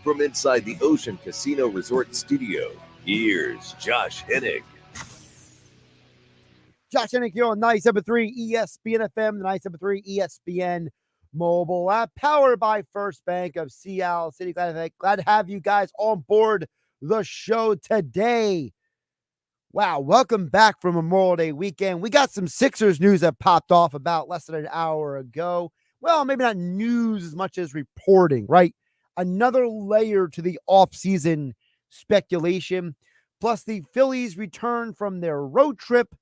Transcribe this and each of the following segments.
From inside the Ocean Casino Resort Studio, here's Josh Hennig. Josh Hennig here on 97.3 ESPN FM, the 97.3 ESPN mobile app, powered by First Bank of Seattle City. Glad to have you guys on board the show today. Wow, welcome back from Memorial Day weekend. We got some Sixers news that popped off about less than an hour ago. Well, maybe not news as much as reporting, right? Another layer to the offseason speculation. Plus, the Phillies return from their road trip.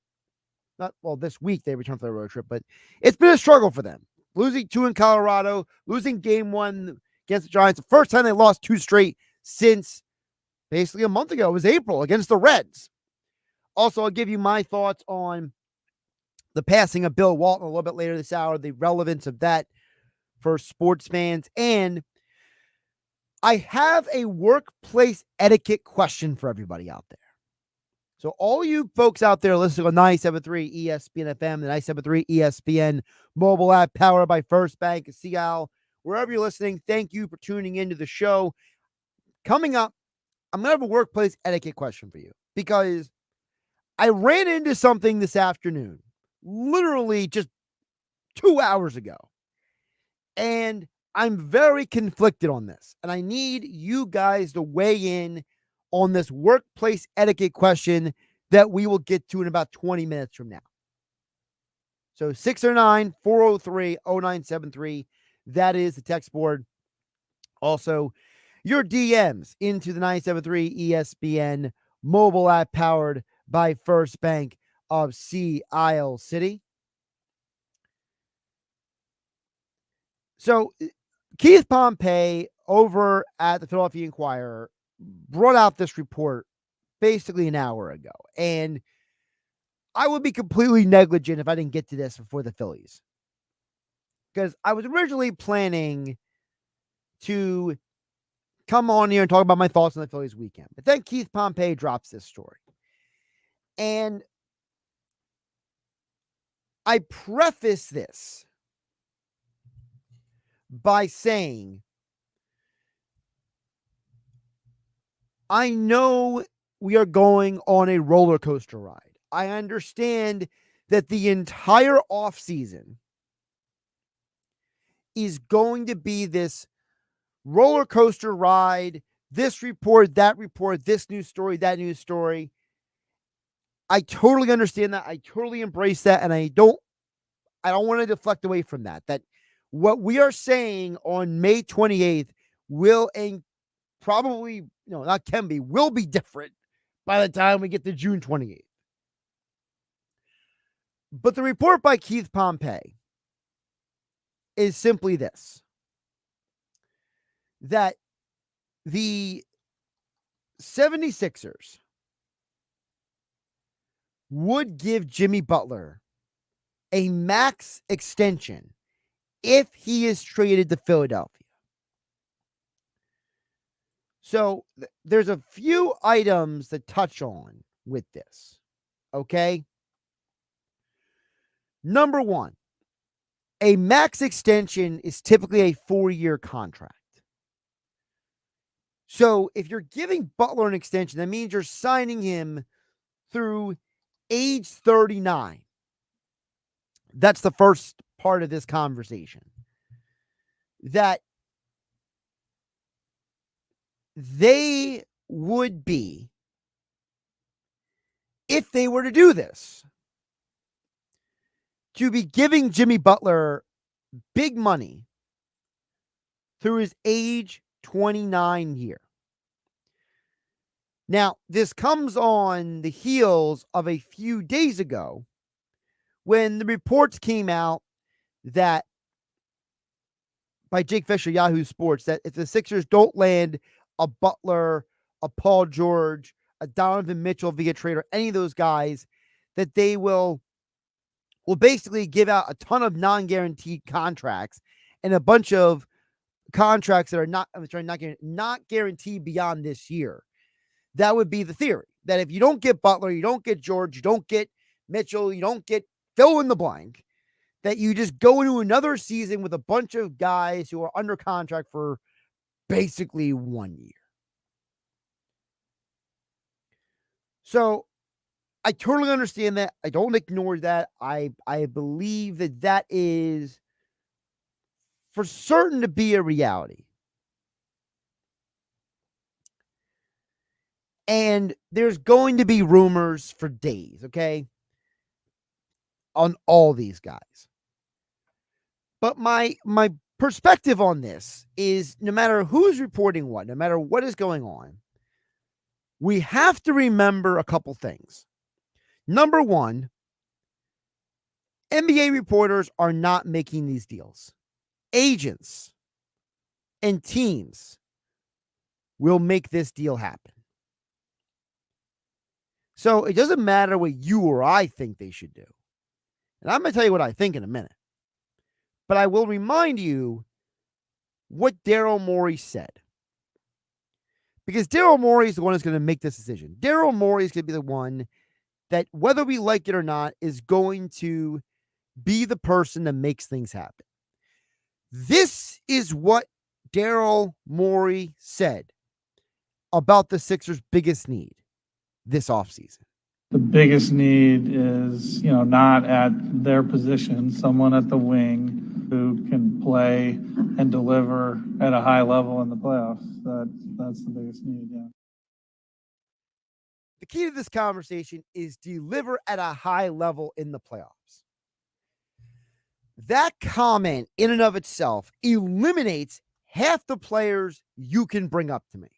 This week they returned from their road trip, but it's been a struggle for them. Losing 2 in Colorado, losing game 1 against the Giants. The first time they lost 2 straight since basically a month ago. It was April against the Reds. Also, I'll give you my thoughts on the passing of Bill Walton a little bit later this hour, the relevance of that for sports fans. And I have a workplace etiquette question for everybody out there. So all you folks out there listening on 97.3 ESPN FM, the 97.3 ESPN mobile app powered by First Bank of Seattle, wherever you're listening, thank you for tuning into the show. Coming up, I'm going to have a workplace etiquette question for you because I ran into something this afternoon, literally just 2 hours ago, and I'm very conflicted on this, and I need you guys to weigh in on this workplace etiquette question that we will get to in about 20 minutes from now. So 609-403-0973. That is the text board. Also, your DMs into the 97.3 ESPN mobile app powered by First Bank of Seattle City. So Keith Pompey over at the Philadelphia Inquirer brought out this report basically an hour ago. And I would be completely negligent if I didn't get to this before the Phillies. Because I was originally planning to come on here and talk about my thoughts on the Phillies weekend. But then Keith Pompey drops this story. And I preface this by saying, I know we are going on a roller coaster ride. I understand that the entire offseason is going to be this roller coaster ride, this report, this news story, that news story. I totally understand that. I totally embrace that. And I don't want to deflect away from that. That what we are saying on May 28th will will be different by the time we get to June 28th. But the report by Keith Pompey is simply this: that the 76ers would give Jimmy Butler a max extension if he is traded to Philadelphia. So there's a few items to touch on with this, okay? Number one, a max extension is typically a 4-year contract. So if you're giving Butler an extension, that means you're signing him through age 39. That's the first part of this conversation. That they would be, if they were to do this, to be giving Jimmy Butler big money through his age 29 year. Now, this comes on the heels of a few days ago when the reports came out that by Jake Fisher, Yahoo Sports, that if the Sixers don't land a Butler, a Paul George, a Donovan Mitchell via trade, or any of those guys, that they will basically give out a ton of non-guaranteed contracts and a bunch of contracts that are not guaranteed beyond this year. That would be the theory, that if you don't get Butler, you don't get George, you don't get Mitchell, you don't get fill in the blank, that you just go into another season with a bunch of guys who are under contract for basically 1 year. So I totally understand that. I don't ignore that. I believe that is for certain to be a reality. And there's going to be rumors for days, okay, on all these guys. But my perspective on this is no matter who's reporting what, no matter what is going on, we have to remember a couple things. Number one, NBA reporters are not making these deals. Agents and teams will make this deal happen. So it doesn't matter what you or I think they should do. And I'm going to tell you what I think in a minute. But I will remind you what Daryl Morey said. Because Daryl Morey is the one who's going to make this decision. Daryl Morey is going to be the one that, whether we like it or not, is going to be the person that makes things happen. This is what Daryl Morey said about the Sixers' biggest need this offseason. The biggest need is, not at their position, someone at the wing who can play and deliver at a high level in the playoffs. That's the biggest need, yeah. The key to this conversation is deliver at a high level in the playoffs. That comment in and of itself eliminates half the players you can bring up to me.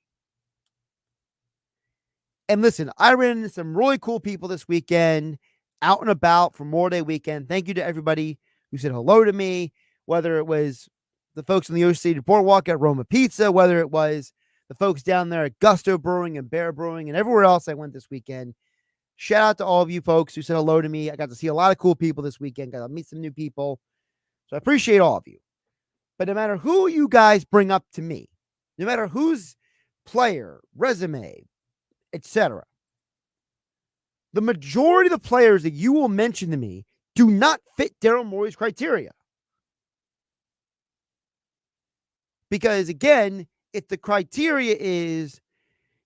And listen, I ran into some really cool people this weekend, out and about for Memorial Day weekend. Thank you to everybody who said hello to me, whether it was the folks on the Ocean City Boardwalk at Roma Pizza, whether it was the folks down there at Gusto Brewing and Bear Brewing and everywhere else I went this weekend. Shout out to all of you folks who said hello to me. I got to see a lot of cool people this weekend. Got to meet some new people. So I appreciate all of you. But no matter who you guys bring up to me, no matter whose player, resume, etc., the majority of the players that you will mention to me do not fit Daryl Morey's criteria. Because again, if the criteria is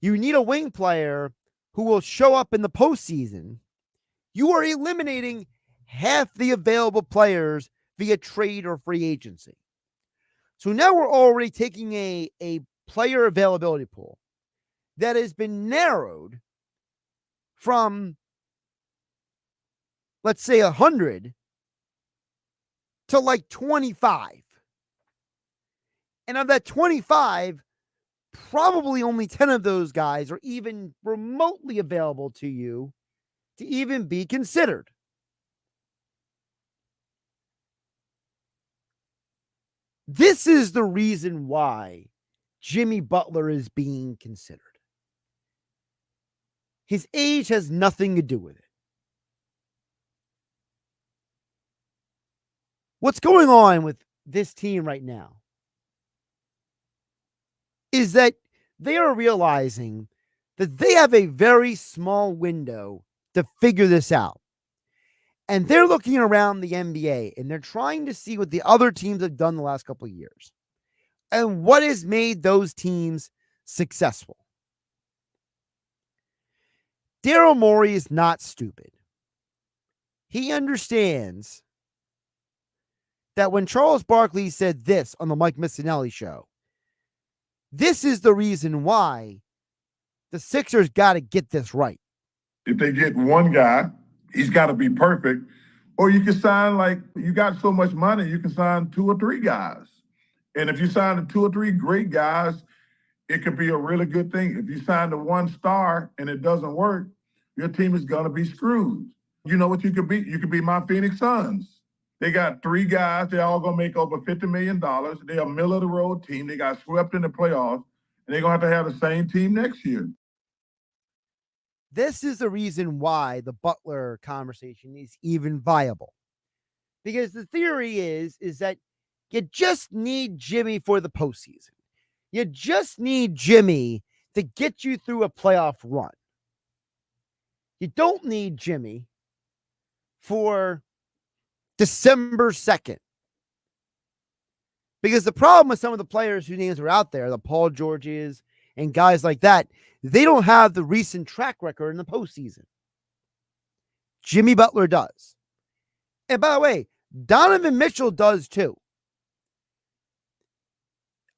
you need a wing player who will show up in the postseason, you are eliminating half the available players via trade or free agency. So now we're already taking a player availability pool that has been narrowed from, let's say, 100 to like 25. And of that 25, probably only 10 of those guys are even remotely available to you to even be considered. This is the reason why Jimmy Butler is being considered. His age has nothing to do with it. What's going on with this team right now is that they are realizing that they have a very small window to figure this out. And they're looking around the NBA and they're trying to see what the other teams have done the last couple of years and what has made those teams successful. Daryl Morey is not stupid. He understands that when Charles Barkley said this on the Mike Missinelli show, this is the reason why the Sixers got to get this right. If they get one guy, he's got to be perfect. Or you can sign, like, you got so much money, you can sign 2 or 3 guys. And if you sign the 2 or 3 great guys, it could be a really good thing. If you sign the one star and it doesn't work, your team is going to be screwed. You know what you could be? You could be my Phoenix Suns. They got 3 guys. They're all going to make over $50 million. They're a middle-of-the-road team. They got swept in the playoffs, and they're going to have the same team next year. This is the reason why the Butler conversation is even viable. Because the theory is that you just need Jimmy for the postseason. You just need Jimmy to get you through a playoff run. You don't need Jimmy for December 2nd. Because the problem with some of the players whose names are out there, the Paul Georges and guys like that, they don't have the recent track record in the postseason. Jimmy Butler does. And by the way, Donovan Mitchell does too.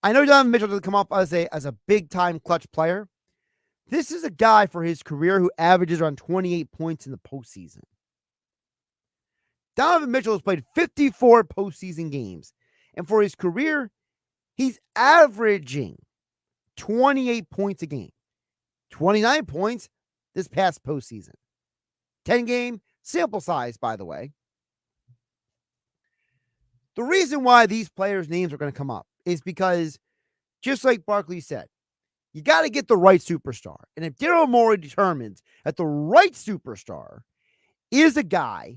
I know Donovan Mitchell doesn't come up as a big-time clutch player. This is a guy for his career who averages around 28 points in the postseason. Donovan Mitchell has played 54 postseason games. And for his career, he's averaging 28 points a game. 29 points this past postseason. 10-game sample size, by the way. The reason why these players' names are going to come up is because, just like Barkley said, you got to get the right superstar. And if Daryl Morey determines that the right superstar is a guy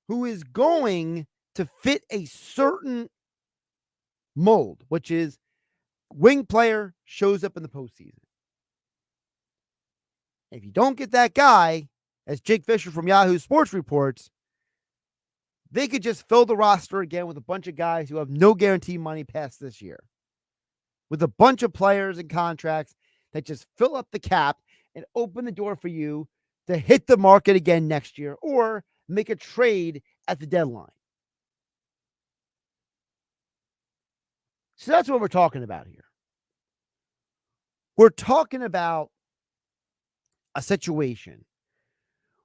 who is going to fit a certain mold, which is wing player shows up in the postseason. If you don't get that guy, as Jake Fisher from Yahoo Sports reports, they could just fill the roster again with a bunch of guys who have no guarantee money past this year. With a bunch of players and contracts that just fill up the cap and open the door for you to hit the market again next year or make a trade at the deadline. So that's what we're talking about here. We're talking about a situation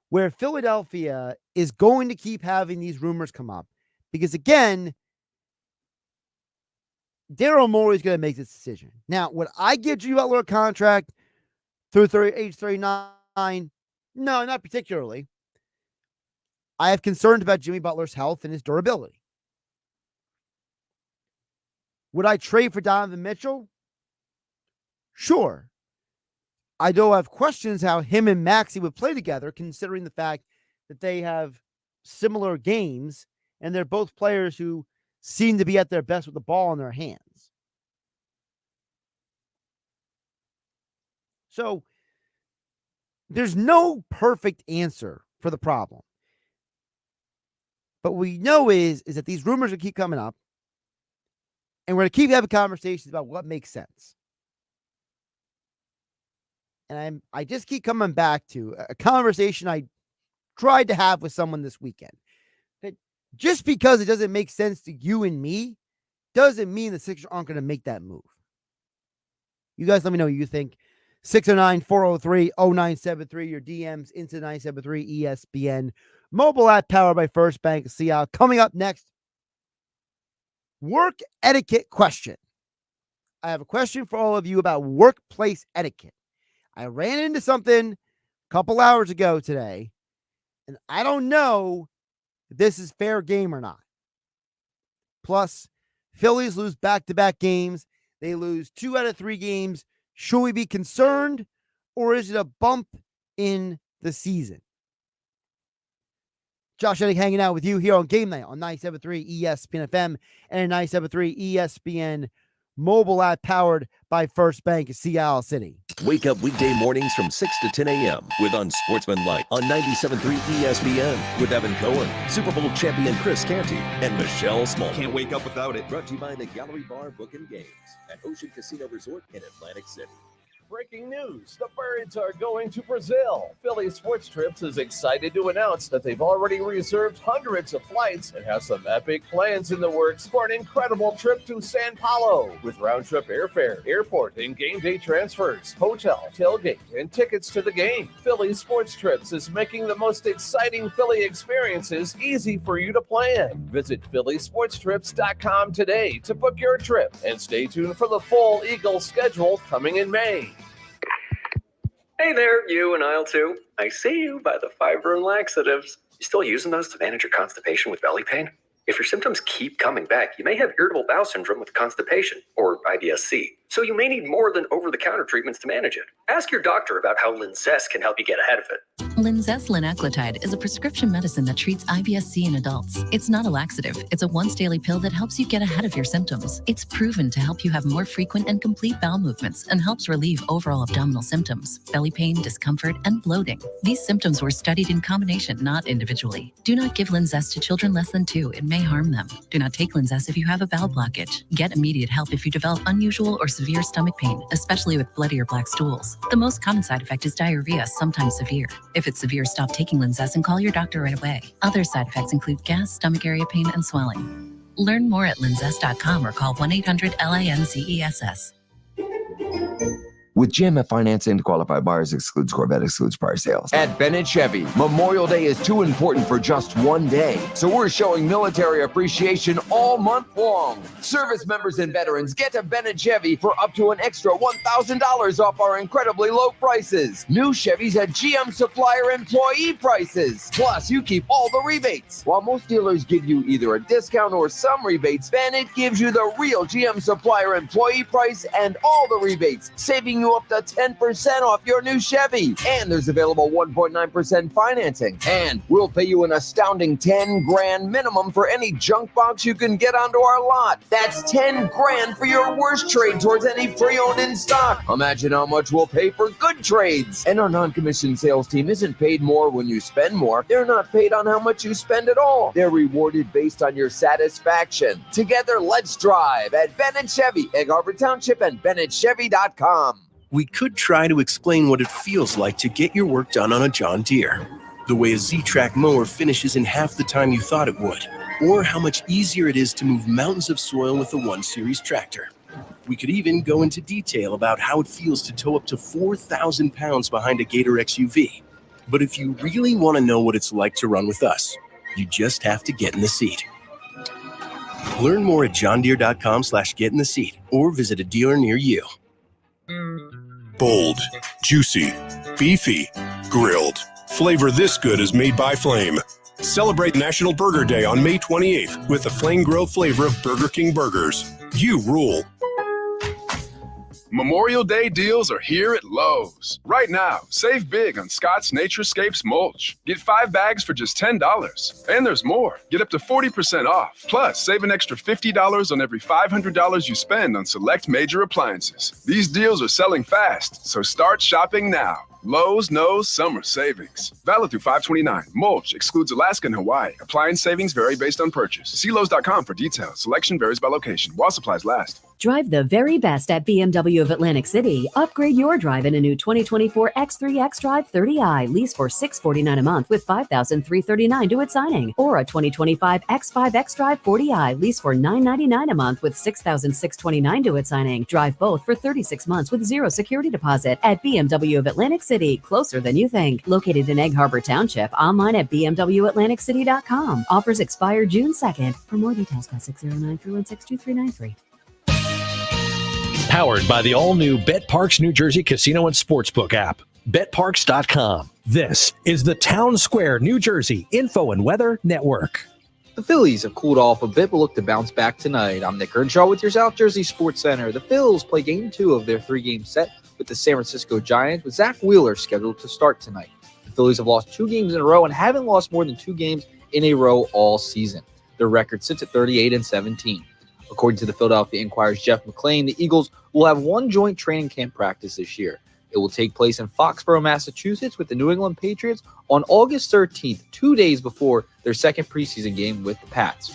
where Philadelphia is going to keep having these rumors come up because, again, Daryl Morey is going to make this decision. Now, would I give Jimmy Butler a contract through age 39? No, not particularly. I have concerns about Jimmy Butler's health and his durability. Would I trade for Donovan Mitchell? Sure. I do have questions how him and Maxey would play together, considering the fact that they have similar games and they're both players who seem to be at their best with the ball in their hands. So there's no perfect answer for the problem. But what we know is that these rumors will keep coming up, and we're going to keep having conversations about what makes sense. And I just keep coming back to a conversation I tried to have with someone this weekend. That just because it doesn't make sense to you and me doesn't mean the Sixers aren't going to make that move. You guys let me know what you think. 609-403-0973. Your DMs into 973 ESPN. Mobile app powered by First Bank of Seattle. Coming up next, work etiquette question. I have a question for all of you about workplace etiquette. I ran into something a couple hours ago today, and I don't know if this is fair game or not. Plus, Phillies lose back-to-back games. They lose 2 out of 3 games. Should we be concerned, or is it a bump in the season? Josh Hennig hanging out with you here on GameNight on 97.3 ESPN FM and 97.3 ESPN mobile app powered by First Bank of Seattle City. Wake up weekday mornings from 6 to 10 a.m. with Unsportsmanlike on 97.3 ESPN with Evan Cohen, Super Bowl champion Chris Canty, and Michelle Small. Can't wake up without it. Brought to you by the Gallery Bar Book and Games at Ocean Casino Resort in Atlantic City. Breaking news, the Birds are going to Brazil. Phillies Sports Trips is excited to announce that they've already reserved hundreds of flights and have some epic plans in the works for an incredible trip to Sao Paulo with round-trip airfare, airport and game day transfers, hotel, tailgate, and tickets to the game. Phillies Sports Trips is making the most exciting Philly experiences easy for you to plan. Visit phillysportstrips.com today to book your trip and stay tuned for the full Eagles schedule coming in May. Hey there, you and aisle 2. I see you by the fiber and laxatives. You still using those to manage your constipation with belly pain? If your symptoms keep coming back, you may have irritable bowel syndrome with constipation, or IBS-C. so you may need more than over-the-counter treatments to manage it. Ask your doctor about how Linzess can help you get ahead of it. Linzess linaclotide is a prescription medicine that treats IBS-C in adults. It's not a laxative. It's a once-daily pill that helps you get ahead of your symptoms. It's proven to help you have more frequent and complete bowel movements and helps relieve overall abdominal symptoms, belly pain, discomfort, and bloating. These symptoms were studied in combination, not individually. Do not give Linzess to children less than 2. It may harm them. Do not take Linzess if you have a bowel blockage. Get immediate help if you develop unusual or severe stomach pain, especially with bloody or black stools. The most common side effect is diarrhea, sometimes severe. If it's severe, stop taking Linzess and call your doctor right away. Other side effects include gas, stomach area pain, and swelling. Learn more at linzess.com or call 1-800-LINCESS. With GMF Finance and qualified buyers excludes Corvette, excludes prior sales. At Bennett Chevy, Memorial Day is too important for just one day. So we're showing military appreciation all month long. Service members and veterans get to Bennett Chevy for up to an extra $1,000 off our incredibly low prices. New Chevys at GM supplier employee prices. Plus, you keep all the rebates. While most dealers give you either a discount or some rebates, Bennett gives you the real GM supplier employee price and all the rebates, saving you up to 10% off your new Chevy. And there's available 1.9% financing. And we'll pay you an astounding $10,000 minimum for any junk box you can get onto our lot. That's $10,000 for your worst trade towards any pre-owned in stock. Imagine how much we'll pay for good trades. And our non-commissioned sales team isn't paid more when you spend more. They're not paid on how much you spend at all. They're rewarded based on your satisfaction. Together, let's drive at Bennett Chevy, Egg Harbor Township, and BennettChevy.com. We could try to explain what it feels like to get your work done on a John Deere. The way a Z-Track mower finishes in half the time you thought it would. Or how much easier it is to move mountains of soil with a 1 Series tractor. We could even go into detail about how it feels to tow up to 4,000 pounds behind a Gator XUV. But if you really want to know what it's like to run with us, you just have to get in the seat. Learn more at johndeere.com/get-in-the-seat or visit a dealer near you. Bold, juicy, beefy, grilled. Flavor this good is made by Flame. Celebrate National Burger Day on May 28th with the flame grilled flavor of Burger King burgers. You rule. Memorial Day deals are here at Lowe's. Right now, save big on Scott's Naturescapes mulch. Get 5 bags for just $10. And there's more. Get up to 40% off. Plus, save an extra $50 on every $500 you spend on select major appliances. These deals are selling fast, so start shopping now. Lowe's knows summer savings. Valid through 5/29. Mulch excludes Alaska and Hawaii. Appliance savings vary based on purchase. See Lowe's.com for details. Selection varies by location. While supplies last. Drive the very best at BMW of Atlantic City. Upgrade your drive in a new 2024 X3 xDrive 30i. Lease for $649 a month with $5,339 due at signing. Or a 2025 X5 xDrive 40i. Lease for $999 a month with $6,629 due at signing. Drive both for 36 months with zero security deposit at BMW of Atlantic City. Closer than you think. Located in Egg Harbor Township. Online at bmwatlanticcity.com. Offers expire June 2nd. For more details, call 609-316-2393. Powered by the all-new BetParks New Jersey Casino and Sportsbook app. BetParks.com. This is the Town Square, New Jersey Info and Weather Network. The Phillies have cooled off a bit but look to bounce back tonight. I'm Nick Earnshaw with your South Jersey Sports Center. The Phils play Game 2 of their 3-game set with the San Francisco Giants, with Zach Wheeler scheduled to start tonight. The Phillies have lost 2 games in a row and haven't lost more than 2 games in a row all season. Their record sits at 38-17. According to the Philadelphia Inquirer's Jeff McClain, the Eagles will have 1 joint training camp practice this year. It will take place in Foxborough, Massachusetts with the New England Patriots on August 13th, 2 days before their second preseason game with the Pats.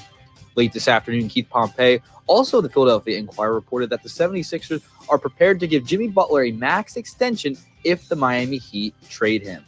Late this afternoon, Keith Pompey, also the Philadelphia Inquirer, reported that the 76ers are prepared to give Jimmy Butler a max extension if the Miami Heat trade him.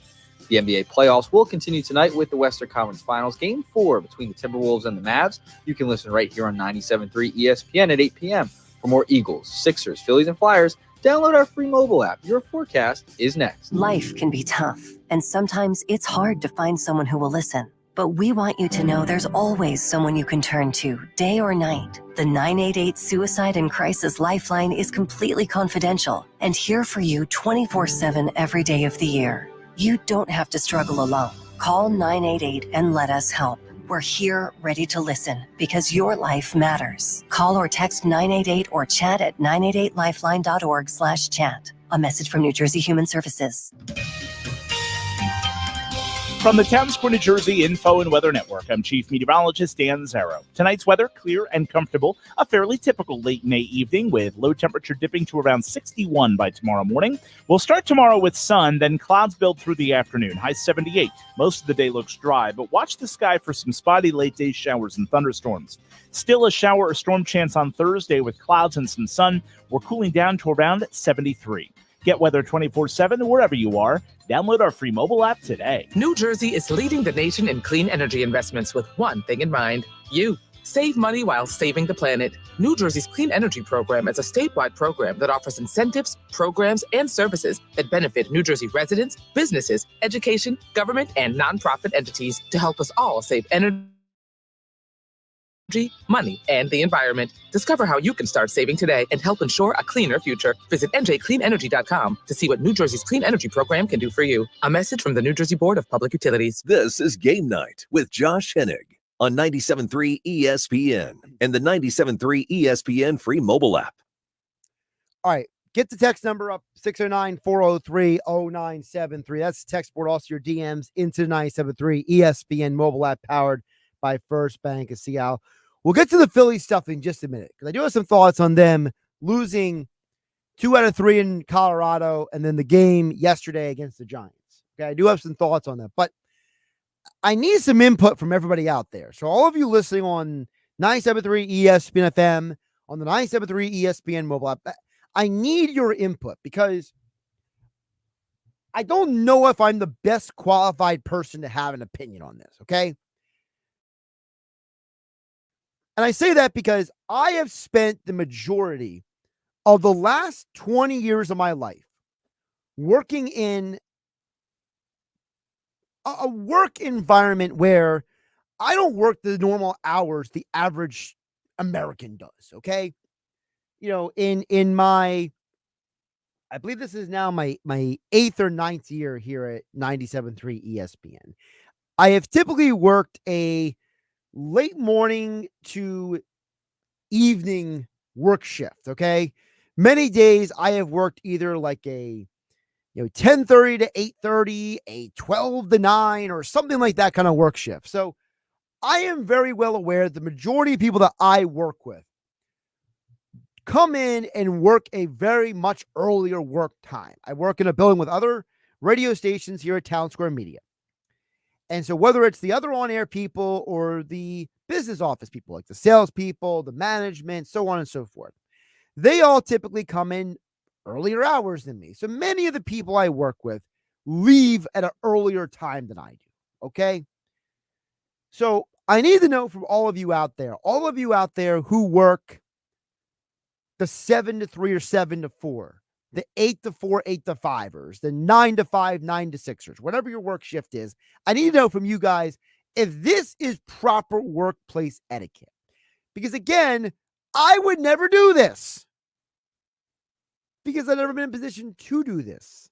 The NBA playoffs will continue tonight with the Western Conference Finals. Game 4 between the Timberwolves and the Mavs. You can listen right here on 97.3 ESPN at 8 p.m. For more Eagles, Sixers, Phillies, and Flyers, download our free mobile app. Your forecast is next. Life can be tough, and sometimes it's hard to find someone who will listen. But we want you to know there's always someone you can turn to, day or night. The 988 Suicide and Crisis Lifeline is completely confidential and here for you 24/7 every day of the year. You don't have to struggle alone. Call 988 and let us help. We're here ready to listen because your life matters. Call or text 988 or chat at 988lifeline.org/chat. A message from New Jersey Human Services. From the Town Square, New Jersey Info and Weather Network, I'm Chief Meteorologist Dan Zarrow. Tonight's weather, clear and comfortable. A fairly typical late May evening with low temperature dipping to around 61 by tomorrow morning. We'll start tomorrow with sun, then clouds build through the afternoon, high 78. Most of the day looks dry, but watch the sky for some spotty late day showers and thunderstorms. Still a shower or storm chance on Thursday with clouds and some sun. We're cooling down to around 73. Get weather 24/7 wherever you are. Download our free mobile app today. New Jersey is leading the nation in clean energy investments with one thing in mind: you. Save money while saving the planet. New Jersey's Clean Energy Program is a statewide program that offers incentives, programs, and services that benefit New Jersey residents, businesses, education, government, and nonprofit entities to help us all save energy, money, and the environment. Discover how you can start saving today and help ensure a cleaner future. Visit njcleanenergy.com to see what New Jersey's Clean Energy Program can do for you. A message from the New Jersey Board of Public Utilities. This is Game Night with Josh Hennig on 97.3 ESPN and the 97.3 ESPN free mobile app. All right. Get the text number up, 609-403-0973. That's the text board. Also your DMs into the 97.3 ESPN mobile app powered by First Bank of Seattle. We'll get to the Phillies stuff in just a minute because I do have some thoughts on them losing 2 out of 3 in Colorado and then the game yesterday against the Giants. Okay, I do have some thoughts on that, but I need some input from everybody out there. So all of you listening on 97.3 ESPN FM, on the 97.3 ESPN mobile app, I need your input because I don't know if I'm the best qualified person to have an opinion on this, okay? And I say that because I have spent the majority of the last 20 years of my life working in a work environment where I don't work the normal hours the average American does, okay? You know, in my, I believe this is now my 8th or 9th year here at 97.3 ESPN. I have typically worked a late morning to evening work shift, okay? Many days I have worked either like a 10:30 to 8:30, a 12 to 9 or something like that kind of work shift. So I am very well aware the majority of people that I work with come in and work a very much earlier work time. I work in a building with other radio stations here at Town Square Media. And so whether it's the other on-air people or the business office people, like the salespeople, the management, so on and so forth, they all typically come in earlier hours than me. So many of the people I work with leave at an earlier time than I do, okay? So I need to know from all of you out there who work the 7 to 3 or 7 to 4, the 8 to 4, 8 to 5ers, the 9 to 5, 9 to 6ers, whatever your work shift is. I need to know from you guys if this is proper workplace etiquette. Because again, I would never do this because I've never been in a position to do this.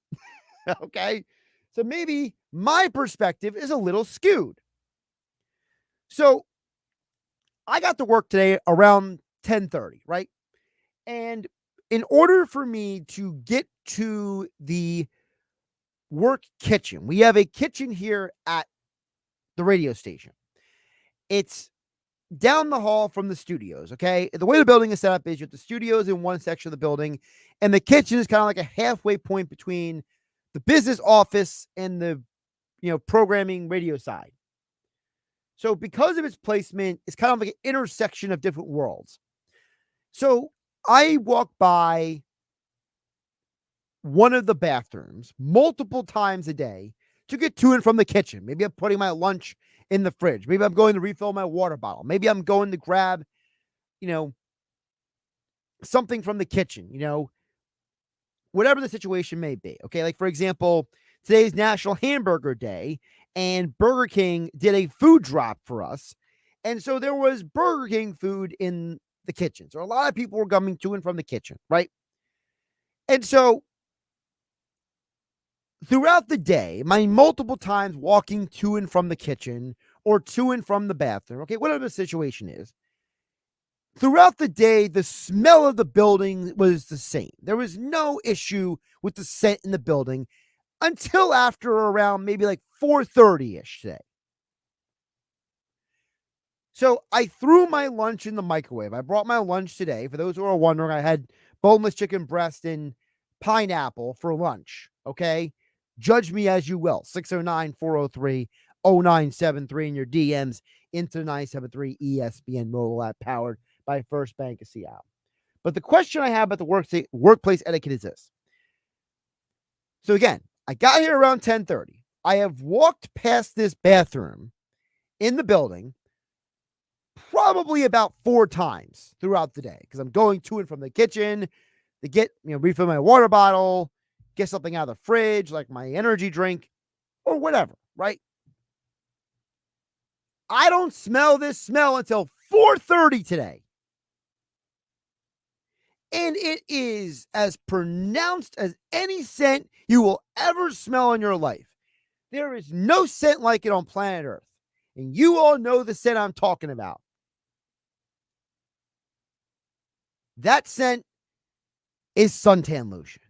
Okay. So maybe my perspective is a little skewed. So I got to work today around 10:30, right? And in order for me to get to the work kitchen, we have a kitchen here at the radio station. It's down the hall from the studios, okay? The way the building is set up is you have the studios in one section of the building, and the kitchen is kind of like a halfway point between the business office and the, programming radio side. So because of its placement, it's kind of like an intersection of different worlds. So I walk by one of the bathrooms multiple times a day to get to and from the kitchen. Maybe I'm putting my lunch in the fridge. Maybe I'm going to refill my water bottle. Maybe I'm going to grab, something from the kitchen, whatever the situation may be. Okay. Like, for example, today's National Hamburger Day, and Burger King did a food drop for us. And so there was Burger King food in the kitchen. So a lot of people were coming to and from the kitchen, right? And so throughout the day, my multiple times walking to and from the kitchen or to and from the bathroom, okay, whatever the situation is, throughout the day, the smell of the building was the same. There was no issue with the scent in the building until after around maybe like 4:30-ish today. So I threw my lunch in the microwave. I brought my lunch today. For those who are wondering, I had boneless chicken breast and pineapple for lunch, okay? Judge me as you will. 609-403-0973 in your DMs into the 973 ESPN mobile app powered by First Bank of Seattle. But the question I have about the workplace etiquette is this. So again, I got here around 10:30. I have walked past this bathroom in the building probably about 4 times throughout the day because I'm going to and from the kitchen to get, refill my water bottle, get something out of the fridge like my energy drink or whatever, right? I don't smell this smell until 4:30 today. And it is as pronounced as any scent you will ever smell in your life. There is no scent like it on planet Earth. And you all know the scent I'm talking about. That scent is suntan lotion.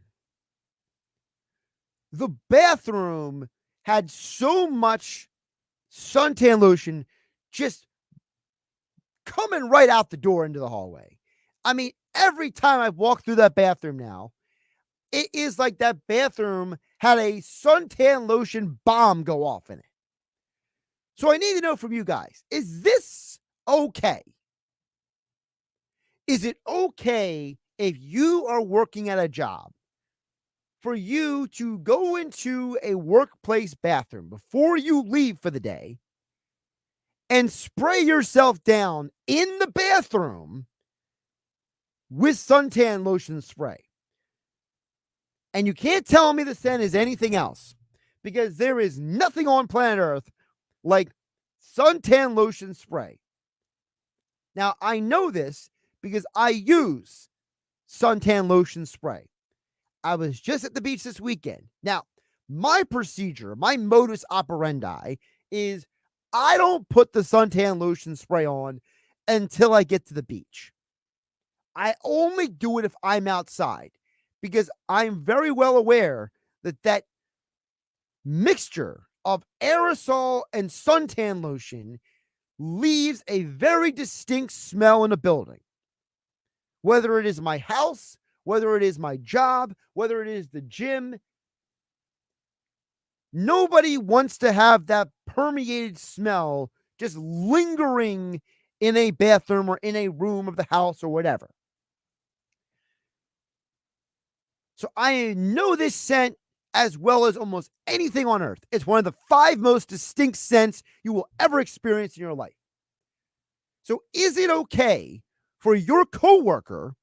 The bathroom had so much suntan lotion just coming right out the door into the hallway. I mean, every time I walk through that bathroom now, it is like that bathroom had a suntan lotion bomb go off in it. So I need to know from you guys, is this okay? Is it okay if you are working at a job for you to go into a workplace bathroom before you leave for the day and spray yourself down in the bathroom with suntan lotion spray? And you can't tell me the scent is anything else because there is nothing on planet Earth like suntan lotion spray. Now, I know this because I use suntan lotion spray. I was just at the beach this weekend. Now, my procedure, my modus operandi is I don't put the suntan lotion spray on until I get to the beach. I only do it if I'm outside because I'm very well aware that that mixture of aerosol and suntan lotion leaves a very distinct smell in a building. Whether it is my house, whether it is my job, whether it is the gym, nobody wants to have that permeated smell just lingering in a bathroom or in a room of the house or whatever. So I know this scent as well as almost anything on earth. It's one of the 5 most distinct scents you will ever experience in your life. So is it okay for your coworker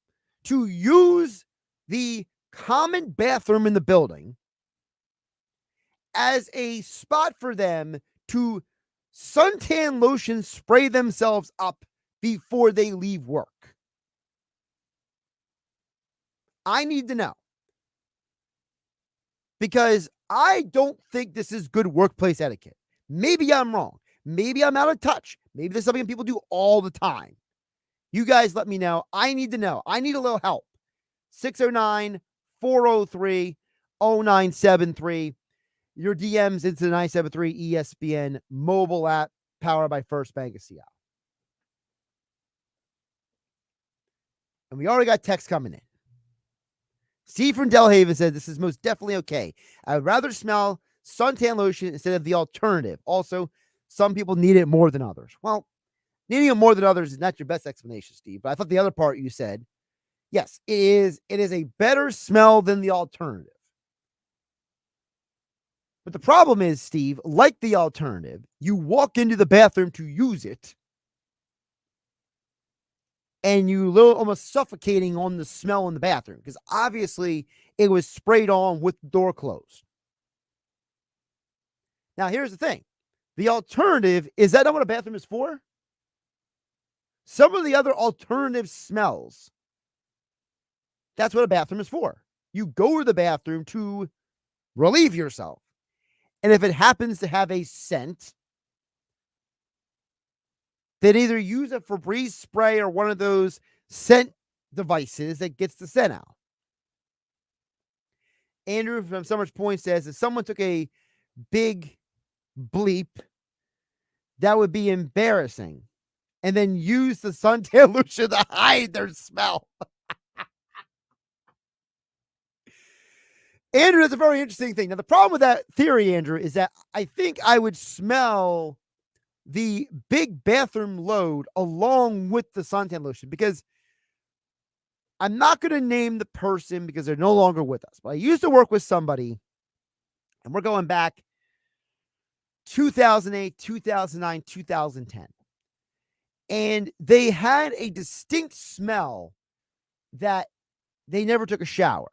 to use the common bathroom in the building as a spot for them to suntan lotion spray themselves up before they leave work? I need to know. Because I don't think this is good workplace etiquette. Maybe I'm wrong. Maybe I'm out of touch. Maybe this is something people do all the time. You guys let me know. I need to know. I need a little help. 609-403-0973. Your DMs into the 973 ESPN mobile app powered by First Bank of Seattle. And we already got text coming in. Steve from Delhaven said this is most definitely okay. I would rather smell suntan lotion instead of the alternative. Also, some people need it more than others. Well, needing it more than others is not your best explanation, Steve. But I thought the other part you said, yes, it is. It is a better smell than the alternative. But the problem is, Steve, like the alternative, you walk into the bathroom to use it, and you almost suffocating on the smell in the bathroom because obviously it was sprayed on with the door closed. Now, here's the thing. The alternative, is that not what a bathroom is for? Some of the other alternative smells, that's what a bathroom is for. You go to the bathroom to relieve yourself. And if it happens to have a scent, They'd either use a Febreze spray or one of those scent devices that gets the scent out. Andrew from Summers Point says if someone took a big bleep, that would be embarrassing. And then use the suntan lotion to hide their smell. Andrew, that's a very interesting thing. Now, the problem with that theory, Andrew, is that I think I would smell the big bathroom load along with the suntan lotion, because I'm not going to name the person because they're no longer with us. But I used to work with somebody, and we're going back 2008, 2009, 2010. And they had a distinct smell that they never took a shower.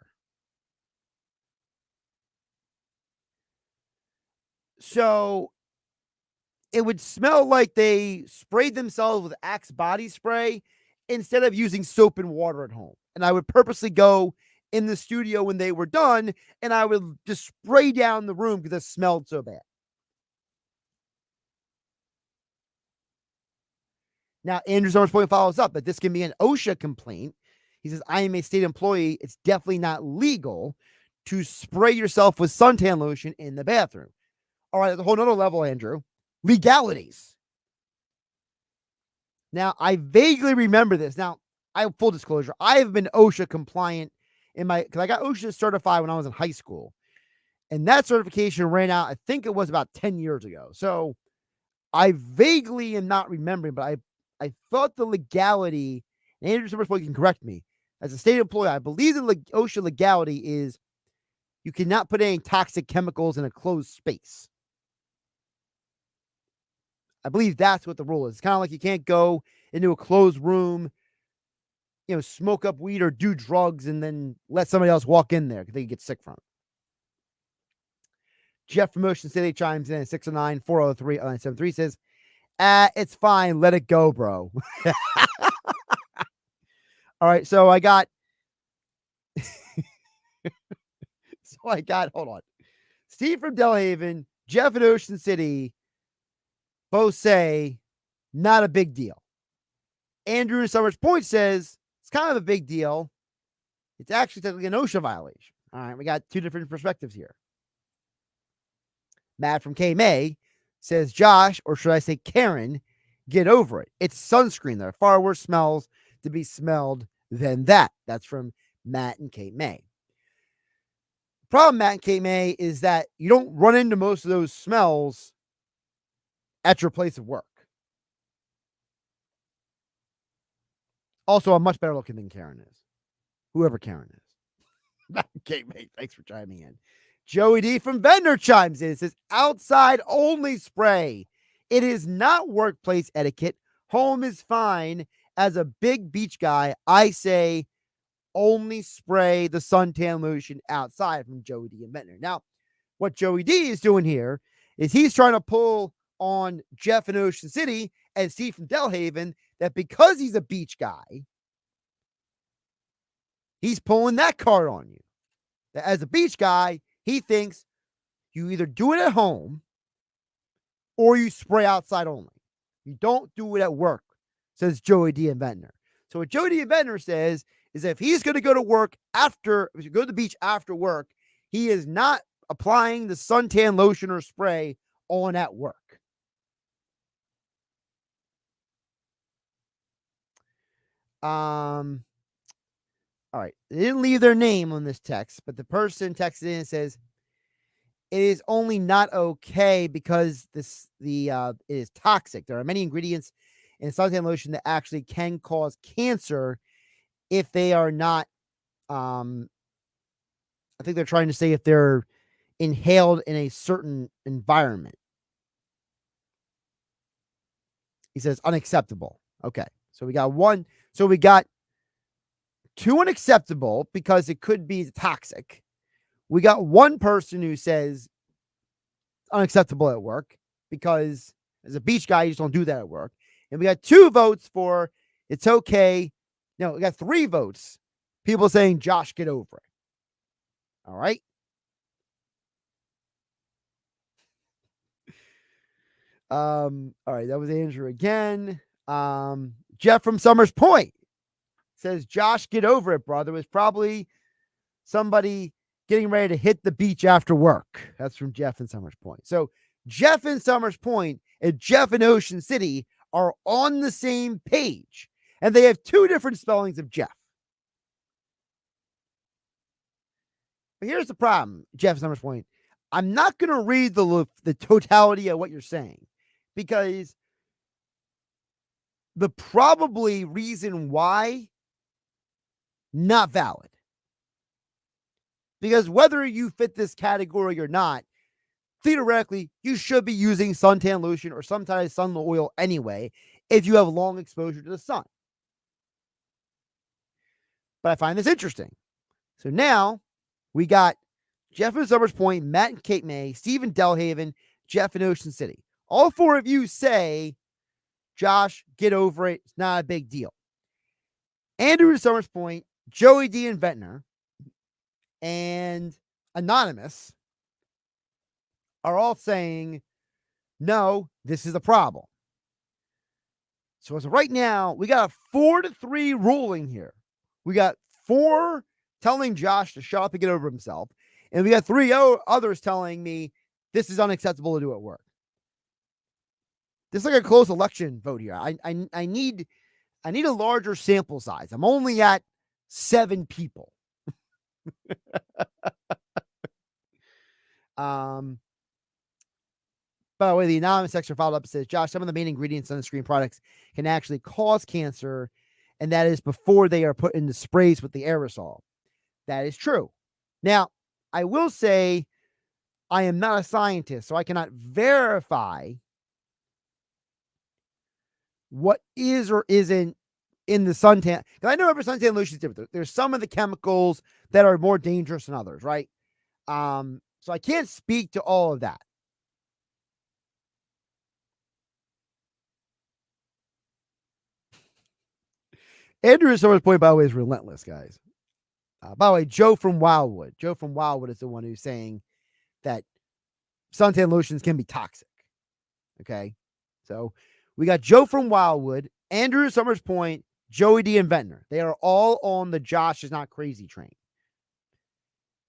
So it would smell like they sprayed themselves with Axe body spray instead of using soap and water at home. And I would purposely go in the studio when they were done, and I would just spray down the room because it smelled so bad. Now, Andrew Summers Point follows up that this can be an OSHA complaint. He says, I am a state employee. It's definitely not legal to spray yourself with suntan lotion in the bathroom. All right, at a whole nother level, Andrew. Legalities. Now, I vaguely remember this. Now, I have full disclosure. I have been OSHA compliant because I got OSHA certified when I was in high school. And that certification ran out, I think it was about 10 years ago. So I vaguely am not remembering, but I thought the legality, and Andrew Summers can correct me, as a state employee, I believe the OSHA legality is you cannot put any toxic chemicals in a closed space. I believe that's what the rule is. It's kind of like you can't go into a closed room, smoke up weed or do drugs and then let somebody else walk in there because they get sick from it. Jeff from Ocean City chimes in at 609-403-0973 says, it's fine. Let it go, bro. All right. So I got, hold on. Steve from Delhaven, Jeff in Ocean City, both say not a big deal. Andrew in Summers Point says it's kind of a big deal. It's actually technically an OSHA violation. All right, we got two different perspectives here. Matt from K-May says, Josh, or should I say Karen, get over it. It's sunscreen. There are far worse smells to be smelled than that. That's from Matt and K-May. The problem, Matt and K-May, is that you don't run into most of those smells at your place of work. Also, I'm much better looking than Karen is. Whoever Karen is. Okay, mate, thanks for chiming in. Joey D from Vendor chimes in. It says, outside only spray. It is not workplace etiquette. Home is fine. As a big beach guy, I say only spray the suntan lotion outside, from Joey D and Ventnor. Now, what Joey D is doing here is he's trying to pull on Jeff in Ocean City and Steve from Delhaven that because he's a beach guy, he's pulling that card on you. That as a beach guy, he thinks you either do it at home or you spray outside only. You don't do it at work, says Joey D. and Ventnor. So what Joey D. and Ventnor says is if he's going to go to work if you go to the beach after work, he is not applying the suntan lotion or spray on at work. All right. They didn't leave their name on this text, but the person texted in and says, it is only not okay because it is toxic. There are many ingredients in suntan lotion that actually can cause cancer if they are not, I think they're trying to say if they're inhaled in a certain environment. He says unacceptable. Okay. So we got one. So we got two unacceptable because it could be toxic. We got one person who says unacceptable at work because as a beach guy, you just don't do that at work. And we got 2 votes for it's okay. No, we got 3 votes. People saying, Josh, get over it. All right. All right. That was Andrew again. Jeff from Summers Point says, Josh, get over it, brother. It was probably somebody getting ready to hit the beach after work. That's from Jeff in Summers Point. So Jeff in Summers Point and Jeff in Ocean City are on the same page, and they have two different spellings of Jeff. But here's the problem, Jeff in Summers Point. I'm not going to read the totality of what you're saying, because the probably reason why, not valid. Because whether you fit this category or not, theoretically, you should be using suntan lotion or some type of sun oil anyway if you have long exposure to the sun. But I find this interesting. So now we got Jeff in Summers Point, Matt in Cape May, Steve in Delhaven, Jeff in Ocean City. All four of you say, Josh, get over it. It's not a big deal. Andrew in Summers Point, Joey D in Ventnor, and Anonymous are all saying, no, this is a problem. So as of right now, we got a 4-3 ruling here. We got 4 telling Josh to shut up and get over himself, and we got 3 others telling me this is unacceptable to do at work. This is like a close election vote here. I need a larger sample size. I'm only at 7 people. By the way, the anonymous texter followed up and says, Josh, some of the main ingredients in sunscreen products can actually cause cancer, and that is before they are put into sprays with the aerosol. That is true. Now, I will say I am not a scientist, so I cannot verify what is or isn't in the suntan. Because I know every suntan lotion is different. There's some of the chemicals that are more dangerous than others, right? So I can't speak to all of that. Andrew Summers' point, by the way, is relentless, guys. By the way, Joe from Wildwood. Joe from Wildwood is the one who's saying that suntan lotions can be toxic. Okay? So we got Joe from Wildwood, Andrew Summers Point, Joey D. and Ventnor. They are all on the Josh is not crazy train.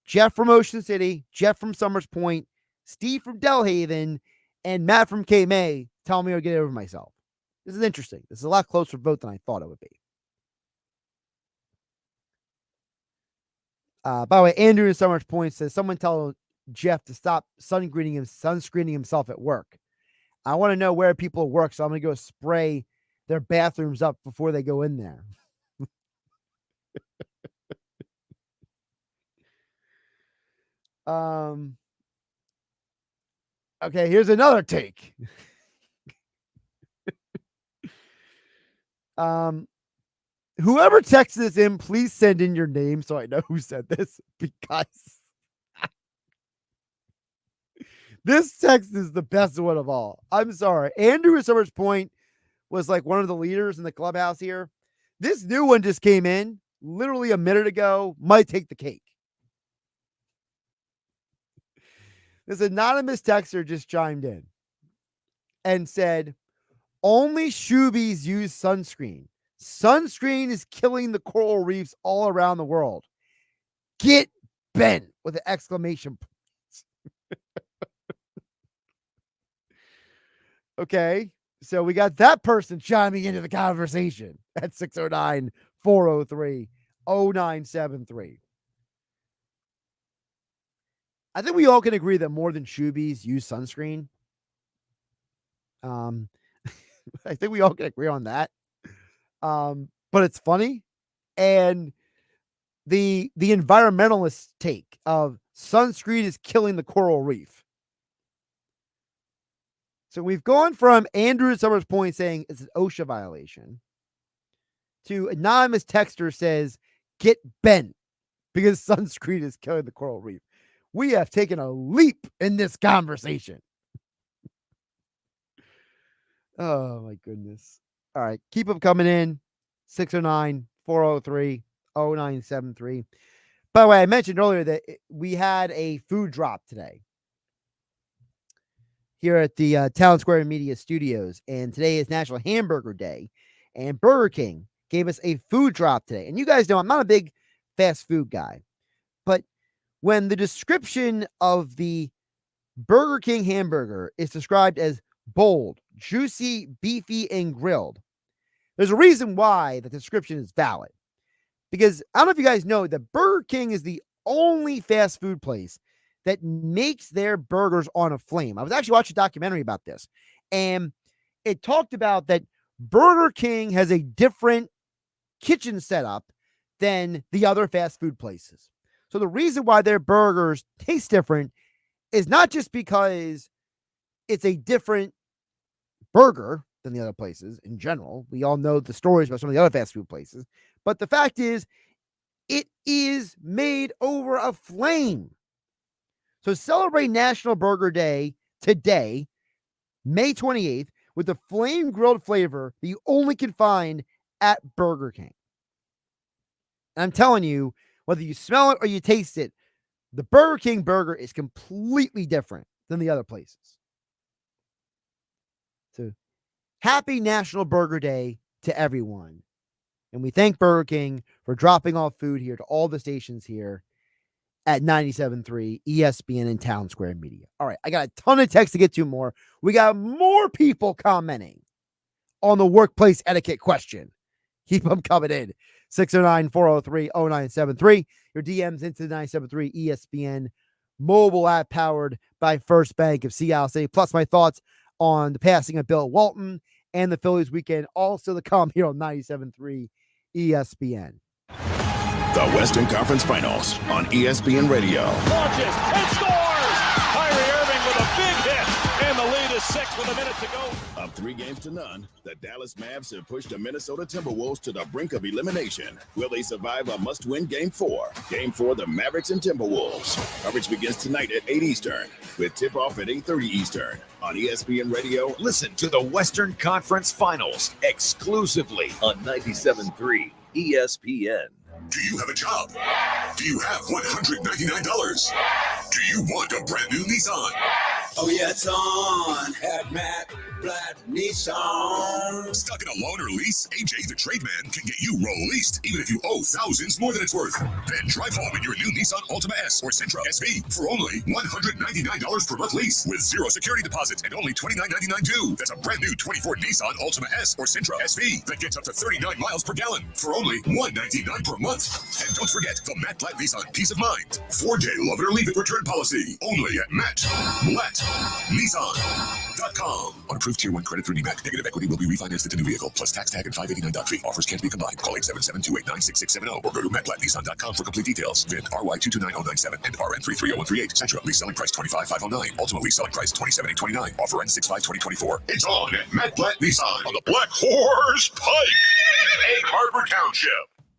Jeff from Ocean City, Jeff from Summers Point, Steve from Delhaven, and Matt from Cape May tell me to get over myself. This is interesting. This is a lot closer vote than I thought it would be. By the way, Andrew in Summers Point says, someone tell Jeff to stop sunscreening himself at work. I want to know where people work, so I'm going to go spray their bathrooms up before they go in there. Okay, here's another take. Whoever texts this in, please send in your name so I know who said this, because this text is the best one of all. I'm sorry. Andrew at Summers Point was like one of the leaders in the clubhouse here. This new one just came in literally a minute ago. Might take the cake. This anonymous texter just chimed in and said, only shoobies use sunscreen. Sunscreen is killing the coral reefs all around the world. Get bent with an exclamation point. Okay, so we got that person chiming into the conversation at 609-403-0973. I think we all can agree that more than shoobies use sunscreen. I think we all can agree on that. But it's funny. And the environmentalist take of sunscreen is killing the coral reef. So we've gone from Andrew Summers Point saying it's an OSHA violation to anonymous texter says, get bent because sunscreen is killing the coral reef. We have taken a leap in this conversation. Oh, my goodness. All right. Keep them coming in. 609-403-0973. By the way, I mentioned earlier that we had a food drop today. here at the Town Square Media Studios, and today is National Hamburger Day, and Burger King gave us a food drop today. And you guys know I'm not a big fast food guy, but when the description of the Burger King hamburger is described as bold, juicy, beefy, and grilled, there's a reason why the description is valid. Because I don't know if you guys know that Burger King is the only fast food place that makes their burgers on a flame. I was actually watching a documentary about this, and it talked about that Burger King has a different kitchen setup than the other fast food places. So the reason why their burgers taste different is not just because it's a different burger than the other places in general. We all know the stories about some of the other fast food places, but the fact is, it is made over a flame. So celebrate National Burger Day today, May 28th, with the flame grilled flavor that you only can find at Burger King. And I'm telling you, whether you smell it or you taste it, the Burger King burger is completely different than the other places. So happy National Burger Day to everyone. And we thank Burger King for dropping off food here to all the stations here at 97.3 ESPN and Town Square Media. All right, I got a ton of text to get to more. We got more people commenting on the workplace etiquette question. Keep them coming in. 609-403-0973. Your DMs into the 97.3 ESPN mobile app powered by First Bank of Sea City. Plus my thoughts on the passing of Bill Walton and the Phillies weekend. Also to come here on 97.3 ESPN. The Western Conference Finals on ESPN Radio. Launches and scores! Kyrie Irving with a big hit, and the lead is 6 with a minute to go. Up 3-0, the Dallas Mavs have pushed the Minnesota Timberwolves to the brink of elimination. Will they survive a must-win Game 4? Game 4, the Mavericks and Timberwolves. Coverage begins tonight at 8 Eastern, with tip-off at 8:30 Eastern. On ESPN Radio, listen to the Western Conference Finals exclusively on 97.3 ESPN. Do you have a job? Do you have $199? Do you want a brand new Nissan? Oh yeah, it's on at Matt Blatt Nissan. Stuck in a loan or lease? AJ the Trademan can get you released even if you owe thousands more than it's worth. Then drive home in your new Nissan Altima S or Sentra SV for only $199 per month lease with zero security deposit and only $29.99 due. That's a brand new 24 Nissan Altima S or Sentra SV that gets up to 39 miles per gallon for only $199 per month. And don't forget the Matt Blatt Nissan Peace of Mind 4-day love it or leave it return policy only at Matt Blatt Nissan.com. On approved Tier 1 credit through NEMAC. Negative equity will be refinanced into new vehicle plus tax tag and $589 fee. Offers can't be combined. Call 877-289-6670 or go to mattblattnissan.com for complete details. VIN RY229097 and RN330138. Sentra. Lease selling price $25,509. Ultimate lease selling price $27,829. Offer ends 6/5/2024. It's on at Matt Blatt Nissan on the Black Horse Pike. Egg Harbor Township.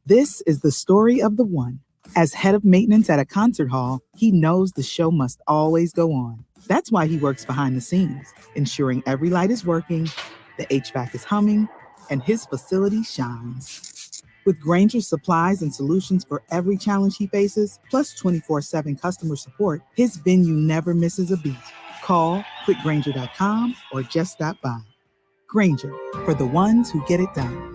This is the story of the one. As head of maintenance at a concert hall, he knows the show must always go on. That's why he works behind the scenes, ensuring every light is working, the HVAC is humming, and his facility shines. With Grainger's supplies and solutions for every challenge he faces, plus 24/7 customer support, his venue never misses a beat. Call quickgrainger.com or just stop by. Grainger, for the ones who get it done.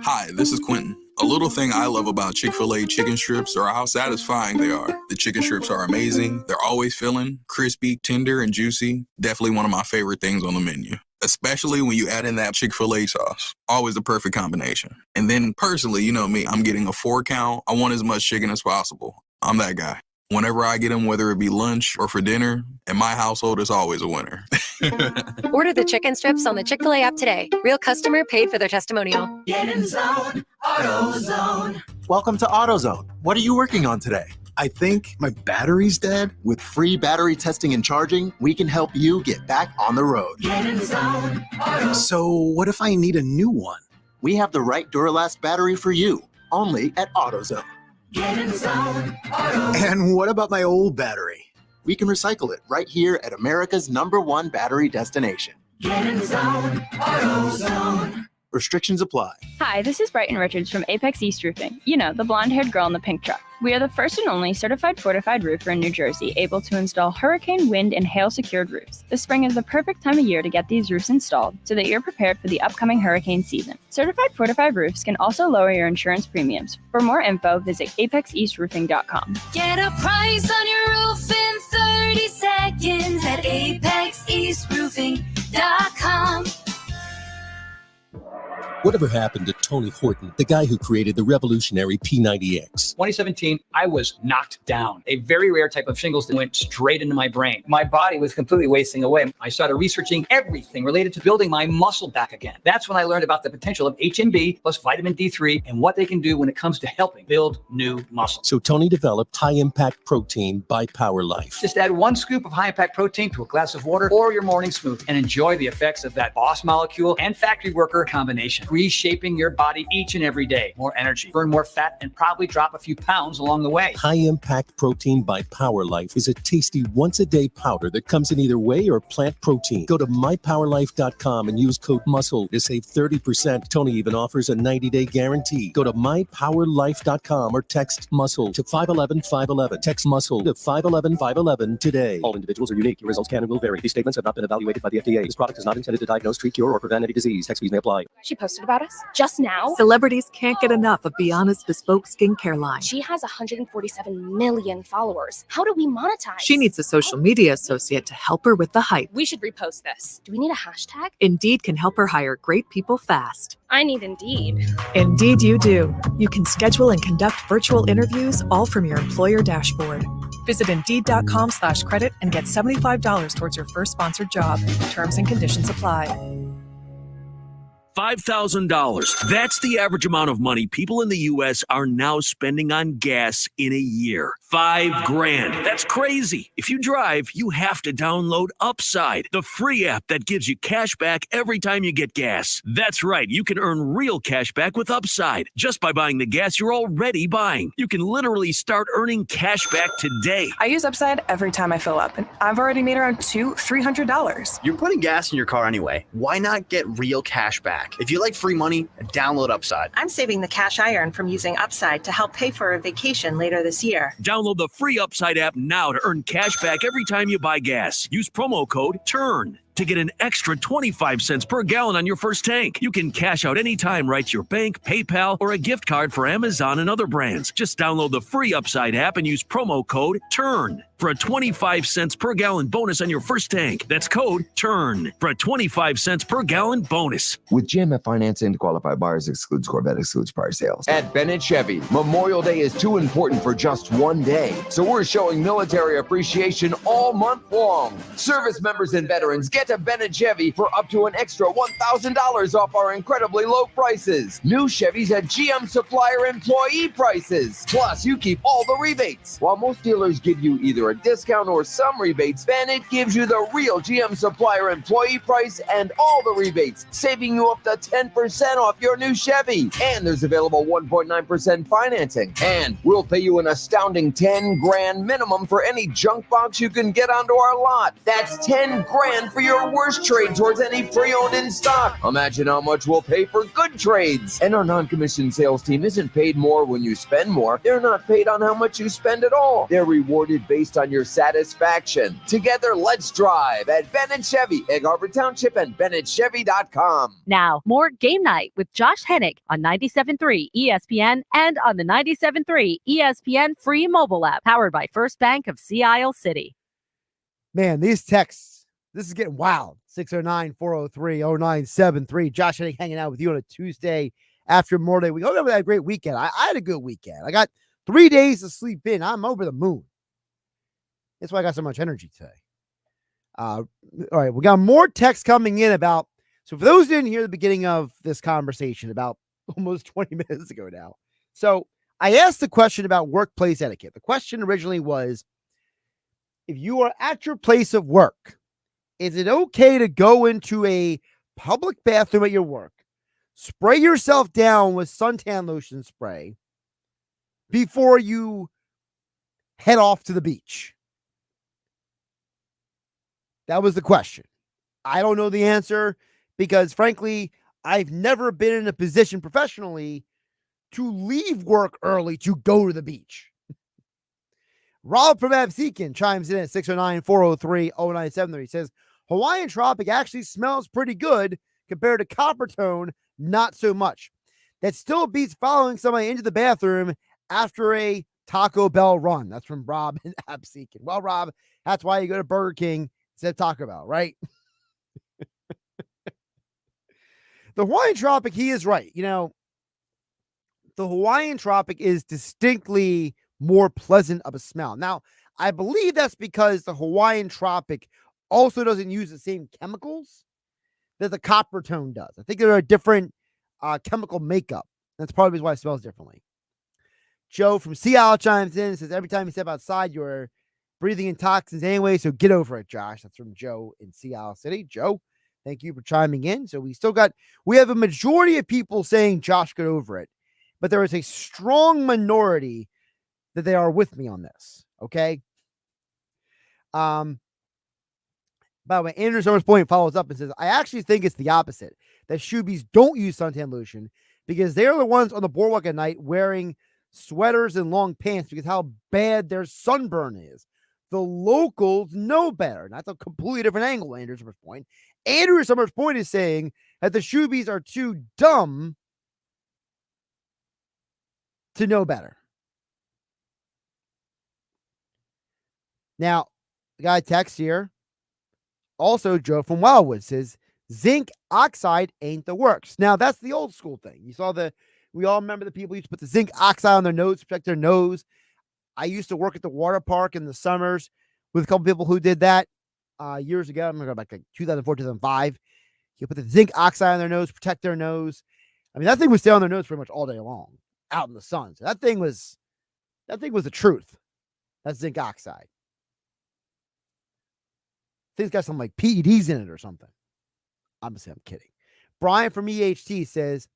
Hi, this is Quentin. A little thing I love about Chick-fil-A chicken strips are how satisfying they are. The chicken strips are amazing. They're always filling, crispy, tender, and juicy. Definitely one of my favorite things on the menu, especially when you add in that Chick-fil-A sauce. Always the perfect combination. And then personally, you know me, I'm getting a 4 count. I want as much chicken as possible. I'm that guy. Whenever I get them, whether it be lunch or for dinner, in my household, it's always a winner. Order the chicken strips on the Chick-fil-A app today. Real customer paid for their testimonial. Get in zone, AutoZone. Welcome to AutoZone. What are you working on today? I think my battery's dead. With free battery testing and charging, we can help you get back on the road. Get in zone, AutoZone. So what if I need a new one? We have the right Duralast battery for you, only at AutoZone. Get in zone, AutoZone. And what about my old battery? We can recycle it right here at America's #1 battery destination. Get in zone, AutoZone. Restrictions apply. Hi, this is Brighton Richards from Apex East Roofing. You know, the blonde-haired girl in the pink truck. We are the first and only certified fortified roofer in New Jersey able to install hurricane, wind, and hail-secured roofs. The spring is the perfect time of year to get these roofs installed so that you're prepared for the upcoming hurricane season. Certified fortified roofs can also lower your insurance premiums. For more info, visit apexeastroofing.com. Get a price on your roof in 30 seconds at apexeastroofing.com. Whatever happened to Tony Horton, the guy who created the revolutionary P90X? 2017, I was knocked down. A very rare type of shingles that went straight into my brain. My body was completely wasting away. I started researching everything related to building my muscle back again. That's when I learned about the potential of HMB plus vitamin D3 and what they can do when it comes to helping build new muscle. So Tony developed high-impact protein by Power Life. Just add 1 scoop of high-impact protein to a glass of water or your morning smoothie and enjoy the effects of that boss molecule and factory worker combination. Reshaping your body each and every day. More energy, burn more fat, and probably drop a few pounds along the way. High-impact protein by Power Life is a tasty once-a-day powder that comes in either whey or plant protein. Go to mypowerlife.com and use code MUSCLE to save 30%. Tony even offers a 90-day guarantee. Go to mypowerlife.com or text MUSCLE to 511-511. Text MUSCLE to 511-511 today. All individuals are unique. Your results can and will vary. These statements have not been evaluated by the FDA. This product is not intended to diagnose, treat, cure, or prevent any disease. Text fees may apply. She posted about us just now. Celebrities can't get enough of Be Honest bespoke skincare line. She has 147 million followers. How do we monetize? She needs a social media associate to help her with the hype. We should repost this. Do we need a hashtag? Indeed can help her hire great people fast. I need Indeed. Indeed you do. You can schedule and conduct virtual interviews all from your employer dashboard. Visit Indeed.com/credit and get $75 towards your first sponsored job. Terms and conditions apply. $5,000. That's the average amount of money people in the U.S. are now spending on gas in a year. $5,000. That's crazy. If you drive, you have to download Upside, the free app that gives you cash back every time you get gas. That's right. You can earn real cash back with Upside just by buying the gas you're already buying. You can literally start earning cash back today. I use Upside every time I fill up, and I've already made around $300. You're putting gas in your car anyway. Why not get real cash back? If you like free money, download Upside. I'm saving the cash I earn from using Upside to help pay for a vacation later this year. Download the free Upside app now to earn cash back every time you buy gas. Use promo code TURN to get an extra 25 cents per gallon on your first tank. You can cash out anytime right to your bank, PayPal, or a gift card for Amazon and other brands. Just download the free Upside app and use promo code TURN for a 25 cents per gallon bonus on your first tank. That's code TURN for a 25 cents per gallon bonus. With GMF Finance and qualified buyers excludes Corvette, excludes prior sales. At Bennett Chevy, Memorial Day is too important for just one day. So we're showing military appreciation all month long. Service members and veterans get to Bennett Chevy for up to an extra $1,000 off our incredibly low prices. New Chevys at GM supplier employee prices. Plus, you keep all the rebates. While most dealers give you either a discount or some rebates, Bennett gives you the real GM supplier employee price and all the rebates, saving you up to 10% off your new Chevy. And there's available 1.9% financing. And we'll pay you an astounding $10,000 minimum for any junk box you can get onto our lot. That's $10,000 for your worst trade towards any pre-owned in stock. Imagine how much we'll pay for good trades. And our non-commissioned sales team isn't paid more when you spend more. They're not paid on how much you spend at all. They're rewarded based on your satisfaction. Together, let's drive at Bennett Chevy, Egg Harbor Township, and BennettChevy.com. Now, more Game Night with Josh Hennick on 97.3 ESPN and on the 97.3 ESPN free mobile app, powered by First Bank of Sea Isle City. Man, these texts, this is getting wild. 609-403-0973. Josh Hennick hanging out with you on a Tuesday after Memorial Day. We hope you had a great weekend. I had a good weekend. I got 3 days to sleep in. I'm over the moon. That's why I got so much energy today. All right, we got more texts coming in about, so for those who didn't hear the beginning of this conversation about almost 20 minutes ago now. So I asked the question about workplace etiquette. The question originally was, if you are at your place of work, is it okay to go into a public bathroom at your work, spray yourself down with suntan lotion spray before you head off to the beach? That was the question. I don't know the answer because, frankly, I've never been in a position professionally to leave work early to go to the beach. Rob from Absecon chimes in at 609-403-0973. He says, Hawaiian Tropic actually smells pretty good compared to Coppertone, not so much. That still beats following somebody into the bathroom after a Taco Bell run. That's from Rob and Absecon. Well, Rob, that's why you go to Burger King instead of Taco Bell, right? The Hawaiian Tropic, he is right. You know, the Hawaiian Tropic is distinctly more pleasant of a smell. Now, I believe that's because the Hawaiian Tropic also doesn't use the same chemicals that the Coppertone does. I think they're a different chemical makeup. That's probably why it smells differently. Joe from Seattle chimes in and says, every time you step outside, you're breathing in toxins anyway, so get over it, Josh. That's from Joe in Seattle City. Joe, thank you for chiming in. So we have a majority of people saying Josh, get over it. But there is a strong minority that they are with me on this. Okay. By the way, Andrew Summers Point follows up and says, I actually think it's the opposite. That Shoobies don't use suntan lotion because they're the ones on the boardwalk at night wearing sweaters and long pants because how bad their sunburn is. The locals know better. That's a completely different angle, Andrew Summers Point. Andrew Summers Point is saying that the Shoobies are too dumb to know better. Now, the guy texts here. Also, Joe from Wildwood says, zinc oxide ain't the works. Now, that's the old school thing. We all remember the people used to put the zinc oxide on their nose to protect their nose. I used to work at the water park in the summers with a couple people who did that years ago. I'm going to go back to 2004, 2005. You put the zinc oxide on their nose, protect their nose. I mean, that thing would stay on their nose pretty much all day long out in the sun. So that thing was the truth. That's zinc oxide. Thing's got some like PEDs in it or something. I'm kidding. Brian from EHT says,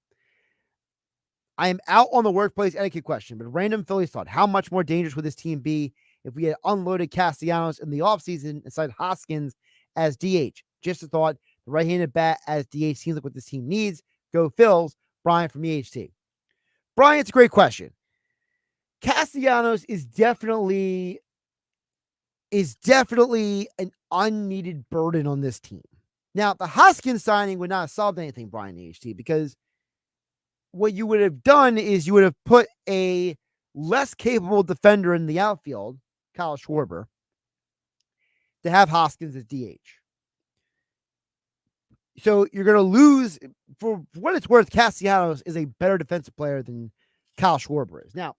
I am out on the workplace etiquette question, but random Phillies thought, how much more dangerous would this team be if we had unloaded Castellanos in the offseason inside Hoskins as DH? Just a thought, the right-handed bat as DH seems like what this team needs. Go Phils. Brian from EHT. Brian, it's a great question. Castellanos is definitely an unneeded burden on this team. Now, the Hoskins signing would not have solved anything, Brian EHT, because what you would have done is you would have put a less capable defender in the outfield, Kyle Schwarber, to have Hoskins as DH. So you're going to lose, for what it's worth, Castellanos is a better defensive player than Kyle Schwarber is. Now,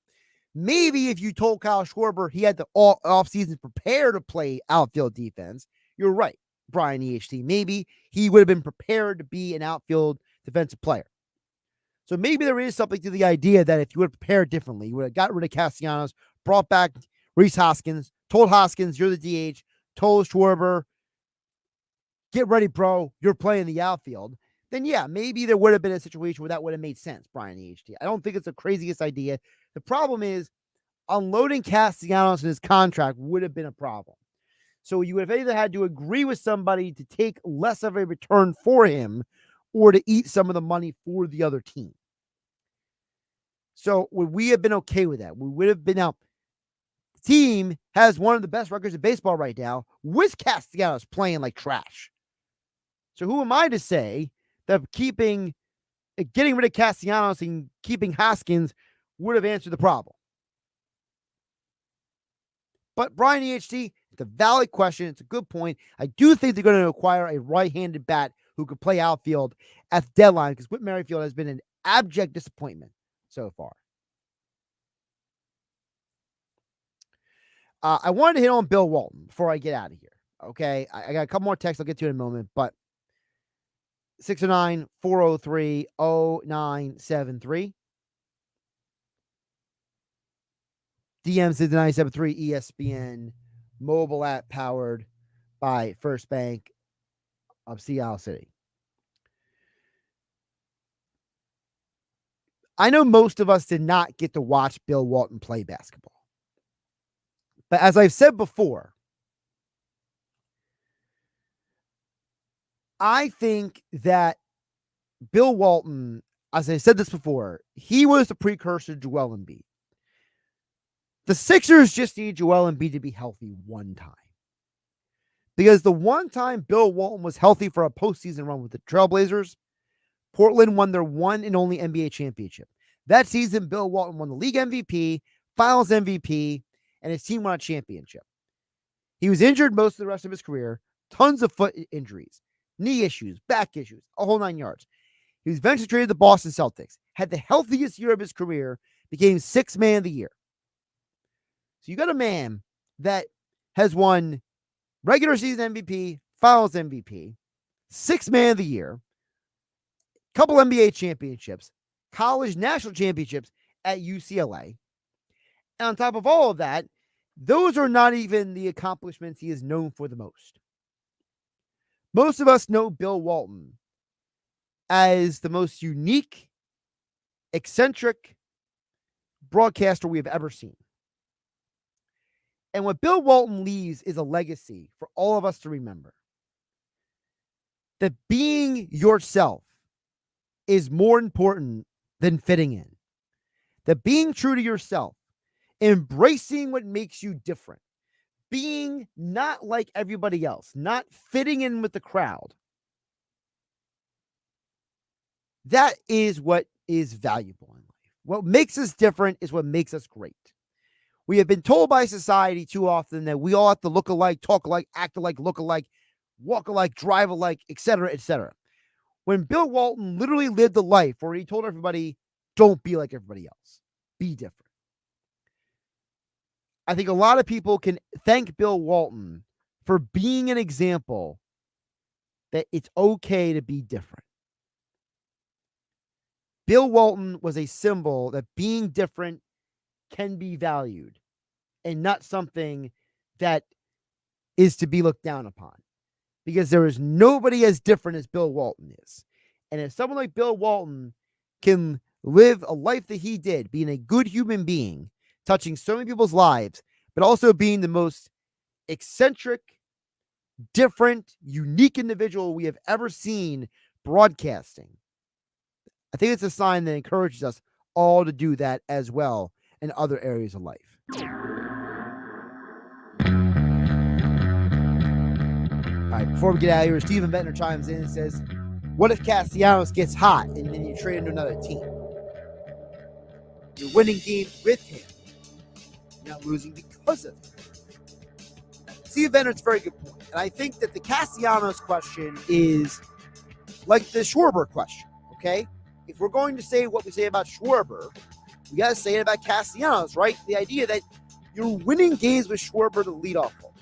maybe if you told Kyle Schwarber he had the offseason prepare to play outfield defense, you're right, Brian EHT. Maybe he would have been prepared to be an outfield defensive player. So maybe there is something to the idea that if you would have prepared differently, you would have got rid of Castellanos, brought back Rhys Hoskins, told Hoskins you're the DH, told Schwarber, get ready, bro, you're playing the outfield. Then yeah, maybe there would have been a situation where that would have made sense, Brian EHT. I don't think it's the craziest idea. The problem is unloading Castellanos in his contract would have been a problem. So you would have either had to agree with somebody to take less of a return for him or to eat some of the money for the other team. So would we have been okay with that? We would have been out. The team has one of the best records in baseball right now with Castellanos playing like trash. So who am I to say that getting rid of Castellanos and keeping Hoskins would have answered the problem? But Brian EHT, it's a valid question. It's a good point. I do think they're going to acquire a right-handed bat who could play outfield at the deadline because Whit Merrifield has been an abject disappointment so far. I wanted to hit on Bill Walton before I get out of here. Okay, I got a couple more texts I'll get to in a moment, but 609-403-0973. DMs is the 97.3 ESPN mobile app powered by First Bank of Seattle City. I know most of us did not get to watch Bill Walton play basketball. But as I've said before, I think that Bill Walton, as I said this before, he was the precursor to Joel Embiid. The Sixers just need Joel Embiid to be healthy one time. Because the one time Bill Walton was healthy for a postseason run with the Trailblazers, Portland won their one and only NBA championship. That season, Bill Walton won the league MVP, finals MVP, and his team won a championship. He was injured most of the rest of his career, tons of foot injuries, knee issues, back issues, a whole 9 yards. He was eventually traded to the Boston Celtics, had the healthiest year of his career, became sixth man of the year. So you got a man that has won regular season MVP, finals MVP, sixth man of the year, couple NBA championships, college national championships at UCLA. And on top of all of that, those are not even the accomplishments he is known for the most. Most of us know Bill Walton as the most unique, eccentric broadcaster we have ever seen. And what Bill Walton leaves is a legacy for all of us to remember. That being yourself is more important than fitting in. That being true to yourself, embracing what makes you different, being not like everybody else, not fitting in with the crowd, that is what is valuable in life. What makes us different is what makes us great. We have been told by society too often that we all have to look alike, talk alike, act alike, look alike, walk alike, drive alike, etc., etc. When Bill Walton literally lived a life where he told everybody, don't be like everybody else. Be different. I think a lot of people can thank Bill Walton for being an example that it's okay to be different. Bill Walton was a symbol that being different can be valued and not something that is to be looked down upon, because there is nobody as different as Bill Walton is. And if someone like Bill Walton can live a life that he did, being a good human being, touching so many people's lives, but also being the most eccentric, different, unique individual we have ever seen broadcasting, I think it's a sign that encourages us all to do that as well in other areas of life. All right, before we get out of here, Steven Ventnor chimes in and says, what if Castellanos gets hot and then you trade him to another team? You're winning games with him, you're not losing because of him. Steven Ventnor's a very good point. And I think that the Castellanos question is like the Schwarber question, okay? If we're going to say what we say about Schwarber, we got to say it about Castellanos, right? The idea that you're winning games with Schwarber to lead off hole.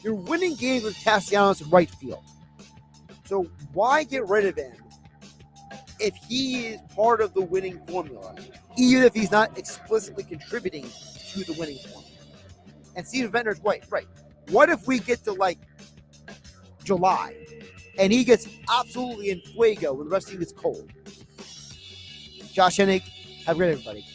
You're winning games with Castellanos in right field. So why get rid of him if he is part of the winning formula, even if he's not explicitly contributing to the winning formula? And Steven Ventnor's right. What if we get to like July and he gets absolutely in fuego when the rest of you gets cold? Josh Hennig, have a great everybody.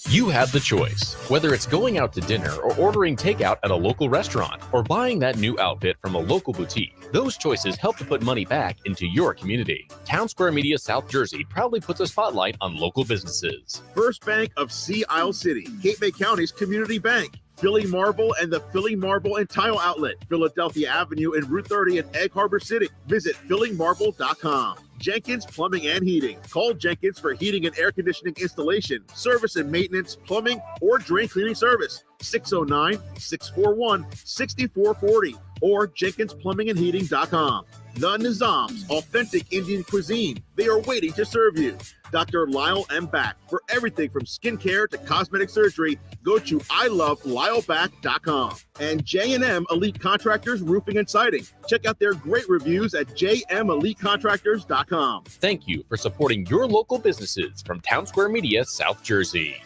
You have the choice. Whether it's going out to dinner or ordering takeout at a local restaurant or buying that new outfit from a local boutique, those choices help to put money back into your community. Town Square Media South Jersey proudly puts a spotlight on local businesses. First Bank of Sea Isle City, Cape May County's community bank. Philly Marble and the Philly Marble and Tile Outlet, Philadelphia Avenue and Route 30 in Egg Harbor City. Visit phillymarble.com. Jenkins Plumbing and Heating. Call Jenkins for heating and air conditioning installation, service and maintenance, plumbing, or drain cleaning service. 609-641-6440 or jenkinsplumbingandheating.com. The Nizam's authentic Indian cuisine. They are waiting to serve you. Dr. Lyle M. Back. For everything from skincare to cosmetic surgery, go to ILoveLyleBack.com. And J&M Elite Contractors Roofing and Siding. Check out their great reviews at jmelitecontractors.com. Thank you for supporting your local businesses from Town Square Media, South Jersey.